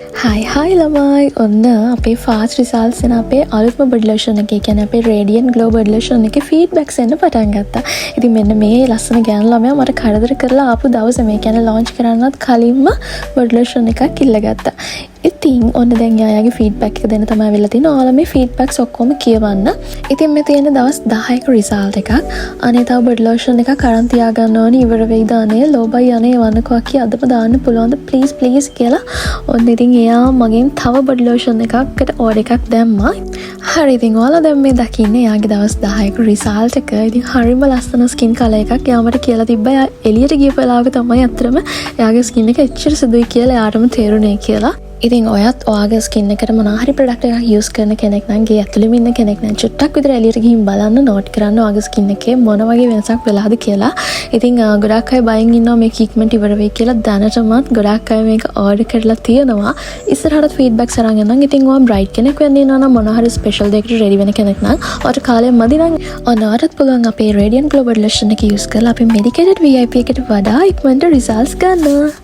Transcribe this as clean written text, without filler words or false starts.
හයි ළමයි ඔන්න අපේ ෆාස්ට් රිසල්ට්ස් එන අපේ අලුත්ම බොඩි ලෝෂන් එකේ කියන්නේ අපේ රේඩියන්ට් ග්ලෝ බොඩි ලෝෂන් එකේ ෆීඩ්බැක්ස් එන්න පටන් ගත්තා. ඉතින් මෙන්න මේ ලස්සන ගෑනු ළමයා මට කරදර කරලා ආපු දවසේ මේ කියන්නේ ලොන්ච් කරන්නත් කලින්ම බොඩි ලෝෂන් එකක් ඉල්ලගත්තා. ඉතින් ඔන්න දැන් යායාගේ ෆීඩ්බැක් එක දෙන්න තමයි වෙලා තියෙන්නේ. ඔයාලා මේ ෆීඩ්බැක්ස් ඔක්කොම කියවන්න. ඉතින් මේ තියෙන දවස් 10ක රිසල්ට් එකක්. අනේ තව බොඩි ලෝෂන් එකක් අරන් තියාගන්න ඕනේ ඉවර වෙයිද අනේ ලෝබයි අනේ වන්නකෝ කී අදම දාන්න පුළුවන්ද ප්ලීස් කියලා. ඔන්න ඉතින් එයා මගෙන් තව බොඩි ලෝෂන් එකකට ඕඩර් එකක් දැම්මා. හරි ඉතින් ඔයාලා දැන් මේ දකින්නේ එයාගේ දවස් 10ක රිසල්ට් එක. ඉතින් හරිම ලස්සන ස්කින් කලර් එකක්. එයා මට කියලා තිබ්බා එයා එළියට ගියපු වෙලාවක තමයි අත්‍තරම එයාගේ ස්කින් එක එච්චර සුදුයි කියලා එයාටම තේරුනේ කියලා. ඉතින් ඔයත් ඔයාගේ ස්කින් එකට මොනවා හරි ප්‍රොඩක්ට් එකක් යූස් කරන කෙනෙක් නම් ගේ ඇතුළෙම ඉන්න කෙනෙක් නම් චුට්ටක් විතර එළියට ගිහින් බලන්න නෝට් කරන්න ඔයාගේ ස්කින් එකේ මොන වගේ වෙනසක් වෙලාද කියලා. ඉතින් ගොඩක් අය බයෙන් ඉන්නවා මේ ට්‍රීට්මන්ට් ඉවර වෙයි කියලා. දැනටමත් ගොඩක් අය මේක ඕඩර් කරලා තියෙනවා. ඉස්සරහට ෆීඩ්බැක්ස් අරන් එන්නම්. ඉතින් ඔයා බ්‍රයිට් කෙනෙක් වෙන්න ඉන්නවා නම් මොනවා හරි ස්පෙෂල් දෙයකට රෙඩි වෙන කෙනෙක් නම් ඔයාට කාලය මදි නම් ඔයාලට පුළුවන් අපේ රේඩියන්ට් ග්ලෝ බොඩි ලෝෂන් එක යූස් කරලා අපේ මෙඩිකේටඩ් VIP එකට වඩා ඉක්මනට රිසල්ට්ස් ගන්න.